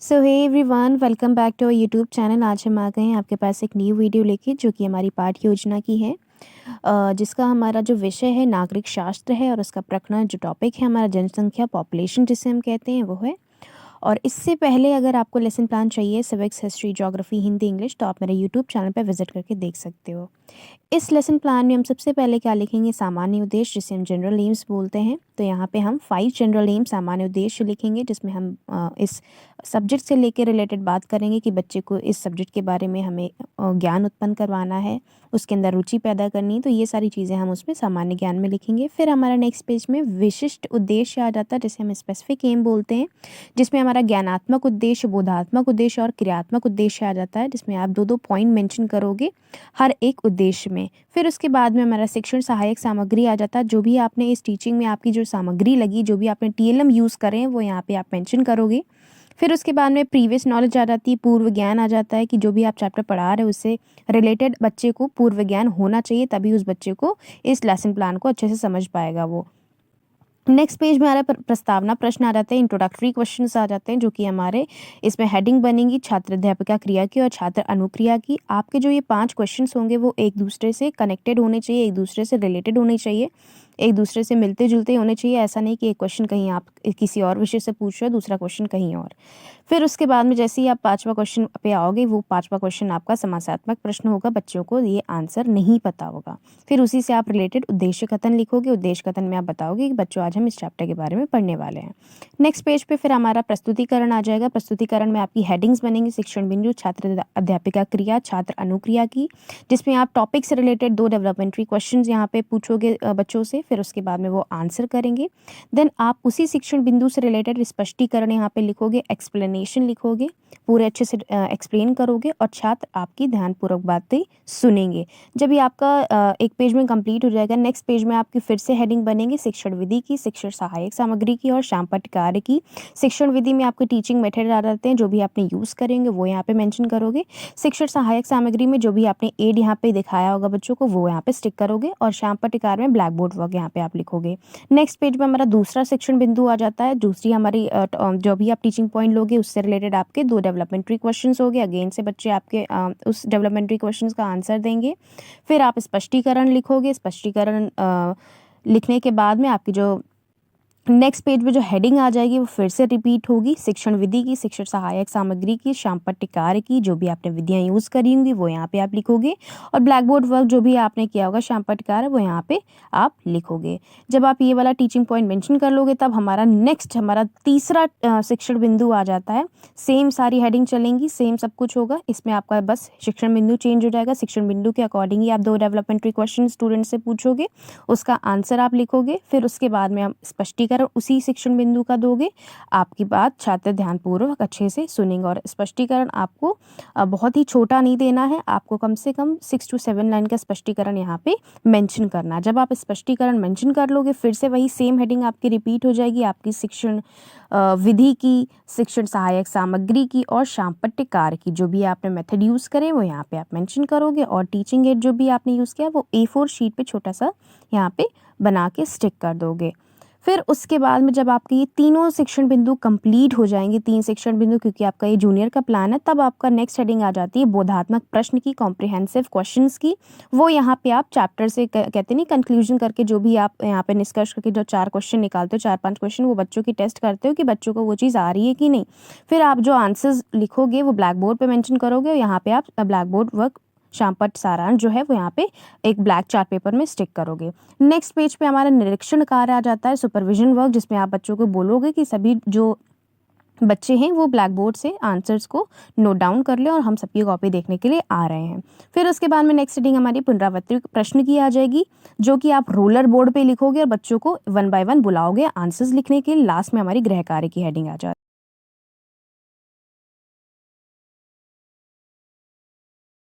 So hey everyone, welcome back to our YouTube channel. आज हम आ गए हैं आपके पास एक न्यू वीडियो लेके, जो कि हमारी पाठ योजना की है, जिसका हमारा जो विषय है नागरिक शास्त्र है और उसका प्रकरण जो टॉपिक है हमारा जनसंख्या, पॉपुलेशन जिसे हम कहते हैं, वो है। और इससे पहले अगर आपको लेसन प्लान चाहिए civics, history, geography, Hindi, English, तो आप मेरे यूट्यूब चैनल पर विजिट करके देख सकते हो। इस लेसन प्लान में हम सबसे पहले क्या लिखेंगे? सामान्य उद्देश्य, जिसे हम जनरल एम्स बोलते हैं। तो यहाँ पे हम 5 जनरल एम्स सामान्य उद्देश्य लिखेंगे, जिसमें हम इस सब्जेक्ट से लेकर रिलेटेड बात करेंगे कि बच्चे को इस सब्जेक्ट के बारे में हमें ज्ञान उत्पन्न करवाना है, उसके अंदर रुचि पैदा करनी है। तो ये सारी चीज़ें हम उसमें सामान्य ज्ञान में लिखेंगे। फिर हमारा नेक्स्ट पेज में विशिष्ट उद्देश्य आ जाता है, जिसे हम स्पेसिफिक एम बोलते हैं, जिसमें हमारा ज्ञानात्मक उद्देश्य, बोधात्मक उद्देश्य और क्रियात्मक उद्देश्य आ जाता है, जिसमें आप 2-2 पॉइंट मेंशन करोगे हर एक उद्देश्य में। फिर उसके बाद में हमारा शिक्षण सहायक सामग्री आ जाता है। जो भी आपने इस टीचिंग में आपकी जो सामग्री लगी, जो भी आपने टीएलएम यूज़ करें, वो यहाँ पे आप मेंशन करोगे। फिर उसके बाद में प्रीवियस नॉलेज आ जाती है, पूर्व ज्ञान आ जाता है कि जो भी आप चैप्टर पढ़ा रहे हो उससे रिलेटेड बच्चे को पूर्व ज्ञान होना चाहिए, तभी उस बच्चे को इस लेसन प्लान को अच्छे से समझ पाएगा वो। नेक्स्ट पेज में हमारा प्रस्तावना प्रश्न आ जाते हैं, इंट्रोडक्टरी क्वेश्चंस आ जाते हैं, जो कि हमारे इसमें हेडिंग बनेगी छात्र अध्यापिका क्रिया की और छात्र अनुक्रिया की। आपके जो ये 5 क्वेश्चंस होंगे वो एक दूसरे से कनेक्टेड होने चाहिए, एक दूसरे से रिलेटेड होने चाहिए, एक दूसरे से मिलते जुलते होने चाहिए। ऐसा नहीं कि एक क्वेश्चन कहीं आप किसी और विषय से पूछ रहे हो, दूसरा क्वेश्चन कहीं और। फिर उसके बाद में जैसे ही आप 5वां क्वेश्चन पे आओगे, वो 5वां क्वेश्चन आपका समासात्मक प्रश्न होगा, बच्चों को ये आंसर नहीं पता होगा। फिर उसी से आप रिलेटेड उद्देश्य कथन लिखोगे। उद्देश्य कथन में आप बताओगे कि बच्चों आज हम इस चैप्टर के बारे में पढ़ने वाले हैं। नेक्स्ट पेज पे फिर हमारा प्रस्तुतिकरण आ जाएगा। प्रस्तुतिकरण में आपकी हेडिंग्स बनेंगी, शिक्षण बिंदु, छात्र अध्यापिका क्रिया, छात्र अनुक्रिया की, जिसमें आप टॉपिक से रिलेटेड 2 डेवलपमेंट्री क्वेश्चंस यहाँ पे पूछोगे बच्चों से। फिर उसके बाद में वो आंसर करेंगे। देन आप उसी शिक्षण बिंदु से रिलेटेड स्पष्टीकरण यहाँ पे लिखोगे, एक्सप्लेनेशन लिखोगे, पूरे अच्छे से एक्सप्लेन करोगे और छात्र आपकी ध्यानपूर्वक बातें सुनेंगे। जब ये आपका एक पेज में कंप्लीट हो जाएगा, नेक्स्ट पेज में आपकी फिर से हेडिंग बनेगी शिक्षण विधि की, शिक्षण सहायक सामग्री की और शामपट्ट कार्य की। शिक्षण विधि में आपके टीचिंग मेथड आ जाते हैं, जो भी आपने यूज़ करेंगे वो यहाँ पे मेंशन करोगे। शिक्षण सहायक सामग्री में जो भी आपने एड यहाँ पे दिखाया होगा बच्चों को, वो यहाँ पे स्टिक करोगे और शामपट्ट कार्य में ब्लैक बोर्ड वर्क यहाँ पे आप लिखोगे। नेक्स्ट पेज में हमारा दूसरा शिक्षण बिंदु आ जाता है। दूसरी हमारी जो भी आप टीचिंग पॉइंट लोगे उससे रिलेटेड आपके 2 डेवलपमेंट्री क्वेश्चंस हो गए। अगेन से बच्चे आपके उस डेवलपमेंट्री क्वेश्चंस का आंसर देंगे। फिर आप स्पष्टीकरण लिखोगे। स्पष्टीकरण लिखने के बाद में आपकी जो नेक्स्ट पेज में जो हेडिंग आ जाएगी वो फिर से रिपीट होगी, शिक्षण विधि की, शिक्षण सहायक सामग्री की, शामपट्ट कार्य की, जो भी आपने विधियाँ यूज़ करी होंगी वो यहाँ पे आप लिखोगे और ब्लैक बोर्ड वर्क जो भी आपने किया होगा शामपट्ट कार्य, वो यहाँ पे आप लिखोगे। जब आप ये वाला टीचिंग पॉइंट मेंशन कर लोगे, तब हमारा तीसरा शिक्षण बिंदु आ जाता है। सेम सारी हेडिंग चलेंगी, सेम सब कुछ होगा। इसमें आपका बस शिक्षण बिंदु चेंज हो जाएगा। शिक्षण बिंदु के अकॉर्डिंग ही आप 2 डेवलपमेंट्री क्वेश्चन स्टूडेंट से पूछोगे, उसका आंसर आप लिखोगे। फिर उसके बाद में आप स्पष्टीकरण उसी शिक्षण बिंदु का दोगे। आपकी बात छात्र ध्यानपूर्वक अच्छे से सुनेंगे और स्पष्टीकरण आपको बहुत ही छोटा नहीं देना है, आपको कम से कम 6 to 7 लाइन का स्पष्टीकरण यहाँ पे मेंशन करना है। जब आप स्पष्टीकरण मेंशन कर लोगे, फिर से वही सेम हेडिंग आपकी रिपीट हो जाएगी, आपकी शिक्षण विधि की, शिक्षण सहायक सामग्री की और शामपट्ट कार्य की। जो भी आपने मेथड यूज़ करे वो यहाँ पे आप मेंशन करोगे और टीचिंग एड जो भी आपने यूज़ किया वो A4 शीट पे छोटा सा यहाँ पे बना के स्टिक कर दोगे। फिर उसके बाद में जब आपके ये तीनों शिक्षण बिंदु कंप्लीट हो जाएंगे, 3 शिक्षण बिंदु, क्योंकि आपका ये जूनियर का प्लान है, तब आपका नेक्स्ट हेडिंग आ जाती है बोधात्मक प्रश्न की, कॉम्प्रिहेंसिव क्वेश्चंस की। वो यहाँ पे आप चैप्टर से कहते नहीं कंक्लूजन करके, जो भी आप यहाँ पे निष्कर्ष करके जो 4 क्वेश्चन निकालते हो, 4-5 क्वेश्चन, वो बच्चों की टेस्ट करते हो कि बच्चों को वो चीज़ आ रही है कि नहीं। फिर आप जो आंसर्स लिखोगे वो ब्लैक बोर्ड पर मैंशन करोगे और यहाँ पे आप ब्लैक बोर्ड वर्क शामपट्ट सारांश जो है वो यहाँ पे एक ब्लैक चार्ट पेपर में स्टिक करोगे। नेक्स्ट पेज पे हमारा निरीक्षण कार्य आ जाता है, सुपरविजन वर्क, जिसमें आप बच्चों को बोलोगे कि सभी जो बच्चे हैं वो ब्लैक बोर्ड से आंसर्स को नोट डाउन कर ले और हम सबकी कॉपी देखने के लिए आ रहे हैं। फिर उसके बाद में नेक्स्ट हेडिंग हमारी पुनरावृत्ति प्रश्न की आ जाएगी, जो कि आप रोलर बोर्ड पे लिखोगे और बच्चों को 1 by 1 बुलाओगे आंसर्स लिखने के लिए। लास्ट में हमारी गृह कार्य की हेडिंग आ जाती है।